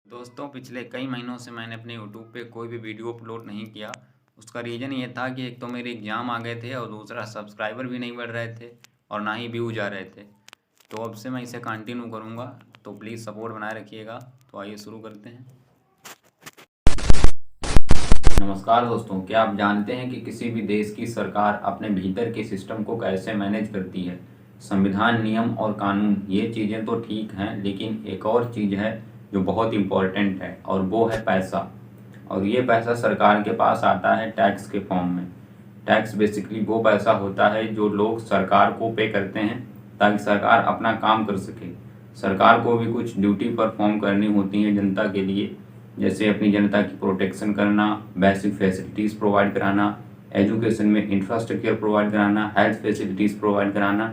दोस्तों पिछले कई महीनों से मैंने अपने यूट्यूब पे कोई भी वीडियो अपलोड नहीं किया। उसका रीज़न ये था कि एक तो मेरे एग्ज़ाम आ गए थे और दूसरा सब्सक्राइबर भी नहीं बढ़ रहे थे और ना ही व्यूज आ रहे थे। तो अब से मैं इसे कंटिन्यू करूँगा, तो प्लीज़ सपोर्ट बनाए रखिएगा। तो आइए शुरू करते हैं। नमस्कार दोस्तों, क्या आप जानते हैं कि किसी भी देश की सरकार अपने भीतर के सिस्टम को कैसे मैनेज करती है? संविधान, नियम और कानून ये चीज़ें तो ठीक हैं, लेकिन एक और चीज़ है जो बहुत इम्पोर्टेंट है और वो है पैसा। और ये पैसा सरकार के पास आता है टैक्स के फॉर्म में। टैक्स बेसिकली वो पैसा होता है जो लोग सरकार को पे करते हैं ताकि सरकार अपना काम कर सके। सरकार को भी कुछ ड्यूटी परफॉर्म करनी होती है जनता के लिए, जैसे अपनी जनता की प्रोटेक्शन करना, बेसिक फैसिलिटीज़ प्रोवाइड कराना, एजुकेशन में इंफ्रास्ट्रक्चर प्रोवाइड कराना, हेल्थ फैसिलिटीज़ प्रोवाइड कराना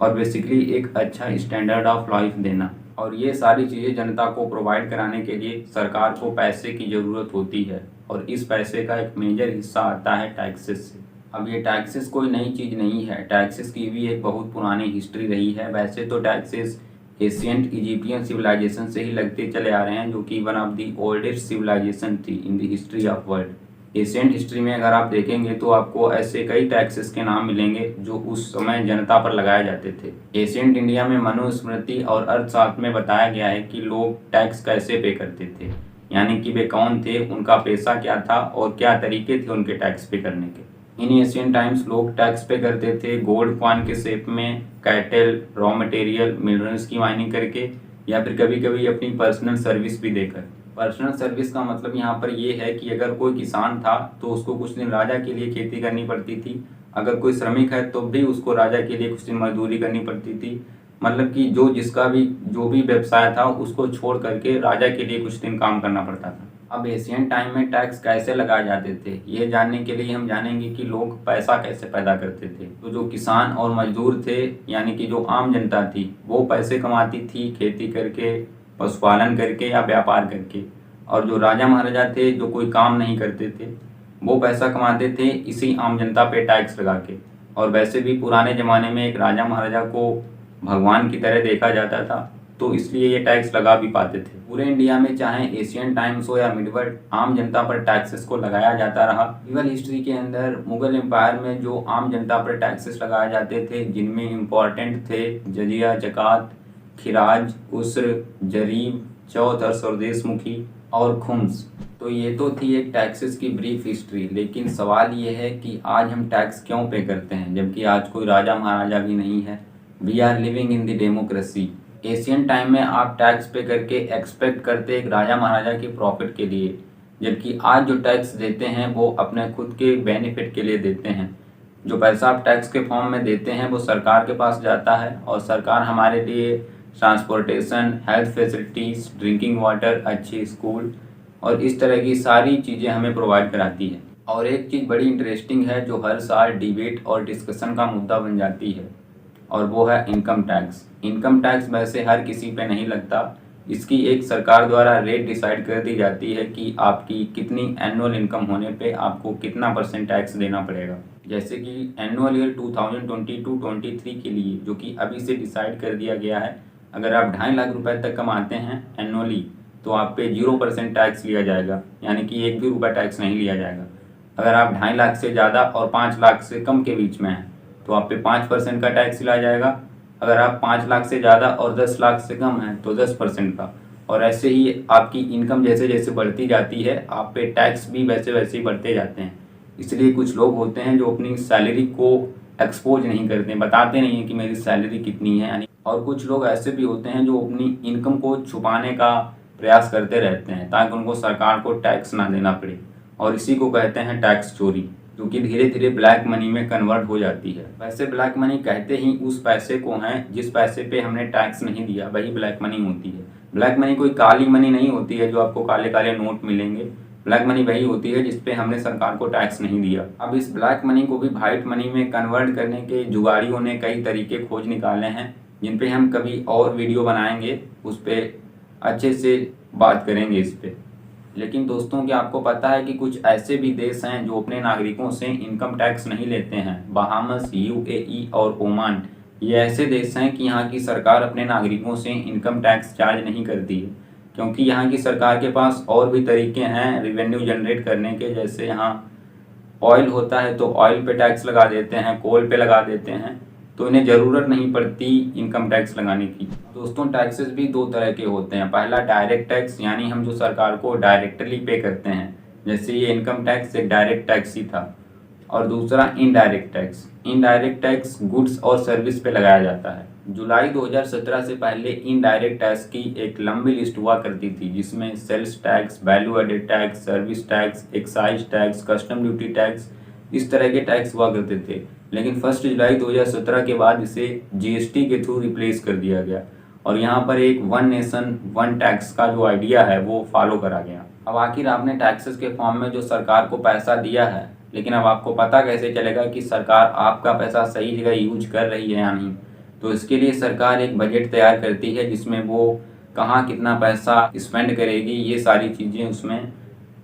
और बेसिकली एक अच्छा स्टैंडर्ड ऑफ लाइफ देना। और ये सारी चीज़ें जनता को प्रोवाइड कराने के लिए सरकार को पैसे की ज़रूरत होती है और इस पैसे का एक मेजर हिस्सा आता है टैक्सेस से। अब ये टैक्सेस कोई नई चीज़ नहीं है, टैक्सेस की भी एक बहुत पुरानी हिस्ट्री रही है। वैसे तो टैक्सेस एशियंट इजिप्टियन सिविलाइजेशन से ही लगते चले आ रहे हैं, जो कि one of the oldest civilisation थी in the history of world. Ancient history में अगर आप देखेंगे तो आपको ऐसे कई टैक्सेस के नाम मिलेंगे जो उस समय जनता पर लगाए जाते थे। एशियंट इंडिया में मनुस्मृति और अर्थशास्त्र में बताया गया है कि लोग टैक्स कैसे पे करते थे, यानी कि वे कौन थे, उनका पेशा क्या था और क्या तरीके थे उनके टैक्स पे करने के। इन एशियन टाइम्स लोग टैक्स पे करते थे गोल्ड कॉइन के शेप में, कैटल, रॉ मटेरियल, मिनरल्स की माइनिंग करके, या फिर कभी कभी अपनी पर्सनल सर्विस भी देकर। पर्सनल सर्विस का मतलब यहाँ पर ये है कि अगर कोई किसान था तो उसको कुछ दिन राजा के लिए खेती करनी पड़ती थी। अगर कोई श्रमिक है तो भी उसको राजा के लिए कुछ दिन मजदूरी करनी पड़ती थी। मतलब कि जो भी व्यवसाय था उसको छोड़ करके राजा के लिए कुछ दिन काम करना पड़ता था। अब एशियन टाइम में टैक्स कैसे लगाए जाते थे, ये जानने के लिए हम जानेंगे कि लोग पैसा कैसे पैदा करते थे। तो जो किसान और मजदूर थे, यानी कि जो आम जनता थी, वो पैसे कमाती थी खेती करके, पशुपालन करके या व्यापार करके। और जो राजा महाराजा थे जो कोई काम नहीं करते थे, वो पैसा कमाते थे इसी आम जनता पे टैक्स लगा के। और वैसे भी पुराने ज़माने में एक राजा महाराजा को भगवान की तरह देखा जाता था, तो इसलिए ये टैक्स लगा भी पाते थे। पूरे इंडिया में चाहे एशियन टाइम्स हो या मिडवर्ल्ड, आम जनता पर टैक्सेस को लगाया जाता रहा। रिवल हिस्ट्री के अंदर मुगल एम्पायर में जो आम जनता पर टैक्सेस लगाए जाते थे, जिनमें इम्पॉर्टेंट थे जजिया, जकात, खिराज, उस्र, जरीब, चौथ और स्वदेशमुखी और खुम्स। तो ये तो थी एक टैक्सेस की ब्रीफ हिस्ट्री, लेकिन सवाल ये है कि आज हम टैक्स क्यों पे करते हैं जबकि आज कोई राजा महाराजा भी नहीं है। We are living in the democracy. Asian time में आप टैक्स पे करके एक्सपेक्ट करते एक राजा महाराजा के प्रॉफिट के लिए, जबकि आज जो टैक्स देते हैं वो अपने खुद के बेनिफिट के लिए देते हैं। जो पैसा आप टैक्स के फॉर्म में देते हैं वो सरकार के पास जाता है और सरकार हमारे लिए transportation, health facilities, drinking water, अच्छे स्कूल और इस तरह की सारी चीज़ें हमें प्रोवाइड कराती है। और एक चीज़ बड़ी इंटरेस्टिंग है जो हर साल डिबेट और डिस्कशन का मुद्दा बन जाती है, और वो है इनकम टैक्स। इनकम टैक्स वैसे हर किसी पे नहीं लगता। इसकी एक सरकार द्वारा रेट डिसाइड कर दी जाती है कि आपकी कितनी एनुअल इनकम होने पे आपको कितना % टैक्स देना पड़ेगा। जैसे कि एनुअल ईयर 2022-23 के लिए, जो कि अभी से डिसाइड कर दिया गया है, अगर आप 2.5 लाख रुपए तक कमाते हैं एनुअली तो आप पे 0% टैक्स लिया जाएगा, यानी कि एक भी रुपया टैक्स नहीं लिया जाएगा। अगर आप 2.5 लाख से ज़्यादा और 5 लाख से कम के बीच में हैं तो आप पे 5% का टैक्स लिया जाएगा। अगर आप 5 लाख से ज़्यादा और 10 लाख से कम हैं तो 10% का। और ऐसे ही आपकी इनकम जैसे जैसे बढ़ती जाती है आप पे टैक्स भी वैसे वैसे ही बढ़ते जाते हैं। इसलिए कुछ लोग होते हैं जो अपनी सैलरी को एक्सपोज नहीं करते, बताते नहीं हैं कि मेरी सैलरी कितनी है, यानी। और कुछ लोग ऐसे भी होते हैं जो अपनी इनकम को छुपाने का प्रयास करते रहते हैं ताकि उनको सरकार को टैक्स ना देना पड़े, और इसी को कहते हैं टैक्स चोरी, जो कि धीरे धीरे ब्लैक मनी में कन्वर्ट हो जाती है। वैसे ब्लैक मनी कहते ही उस पैसे को हैं जिस पैसे पे हमने टैक्स नहीं दिया, वही ब्लैक मनी होती है। ब्लैक मनी कोई काली मनी नहीं होती है जो आपको काले काले नोट मिलेंगे। ब्लैक मनी वही होती है जिसपे हमने सरकार को टैक्स नहीं दिया। अब इस ब्लैक मनी को भी व्हाइट मनी में कन्वर्ट करने के जुगाड़ियों ने कई तरीके खोज निकाले हैं, जिन पे हम कभी और वीडियो बनाएंगे, उस पर अच्छे से बात करेंगे इस पर। लेकिन दोस्तों, क्या आपको पता है कि कुछ ऐसे भी देश हैं जो अपने नागरिकों से इनकम टैक्स नहीं लेते हैं? बहामस, यूएई और ओमान, ये ऐसे देश हैं कि यहाँ की सरकार अपने नागरिकों से इनकम टैक्स चार्ज नहीं करती है। क्योंकि यहाँ की सरकार के पास और भी तरीके हैं रेवेन्यू जनरेट करने के। जैसे यहाँ ऑयल होता है तो ऑयल पे टैक्स लगा देते हैं, कोल पे लगा देते हैं, तो इन्हें ज़रूरत नहीं पड़ती इनकम टैक्स लगाने की। दोस्तों, टैक्सेस भी दो तरह के होते हैं। पहला डायरेक्ट टैक्स, यानी हम जो सरकार को डायरेक्टली पे करते हैं, जैसे ये इनकम टैक्स एक डायरेक्ट टैक्स ही था। और दूसरा indirect tax. Indirect tax goods और सर्विस पे लगाया जाता है। जुलाई 2017 से पहले इनडायरेक्ट टैक्स की एक लंबी लिस्ट हुआ करती थी, जिसमें sales tax, value added tax, service tax, excise tax, custom duty tax, इस तरह के टैक्स हुआ करते थे। लेकिन 1 जुलाई 2017 के बाद इसे जीएसटी के थ्रू रिप्लेस कर दिया गया और यहाँ पर एक वन नेशन वन टैक्स का जो आइडिया है वो फॉलो करा गया। अब आखिर आपने टैक्सेस के फॉर्म में जो सरकार को पैसा दिया है, लेकिन अब आपको पता कैसे चलेगा कि सरकार आपका पैसा सही जगह यूज कर रही है या नहीं? तो इसके लिए सरकार एक बजट तैयार करती है, जिसमें वो कहाँ कितना पैसा स्पेंड करेगी ये सारी चीज़ें उसमें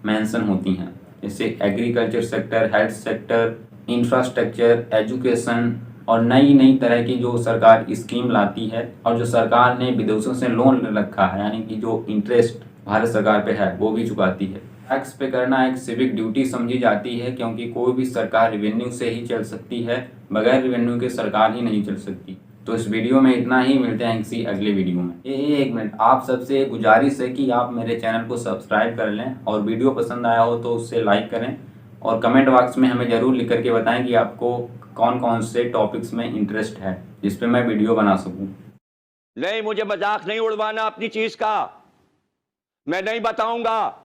मेंशन होती हैं। जैसे agriculture sector, health sector, infrastructure, education और नई नई तरह की जो सरकार स्कीम लाती है, और जो सरकार ने विदेशों से लोन रखा है, यानी कि जो इंटरेस्ट भारत सरकार पे है वो भी चुकाती है। टैक्स पे करना एक सिविक ड्यूटी समझी जाती है, क्योंकि कोई भी सरकार रेवेन्यू से ही चल सकती है, बगैर रेवेन्यू के सरकार ही नहीं चल सकती। तो इस वीडियो में इतना ही, मिलते हैं किसी अगले वीडियो में। एक मिनट, आप सबसे गुजारिश है कि आप मेरे चैनल को सब्सक्राइब कर लें, और वीडियो पसंद आया हो तो उससे लाइक करें, और कमेंट बॉक्स में हमें ज़रूर लिख करके बताएं कि आपको कौन कौन से टॉपिक्स में इंटरेस्ट है, जिस पे मैं वीडियो बना सकूं। नहीं, मुझे मजाक नहीं उड़वाना अपनी चीज का, मैं नहीं बताऊंगा।